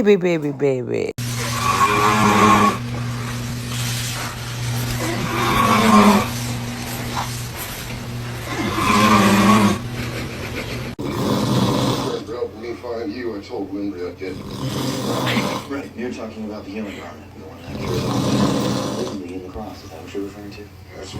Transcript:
baby, baby, baby. Helping me find you, I told Lindsay I'd get. Right, you're talking about the healing garment, the one that cures all. Lindsay in the cross, is that what you're referring to? That's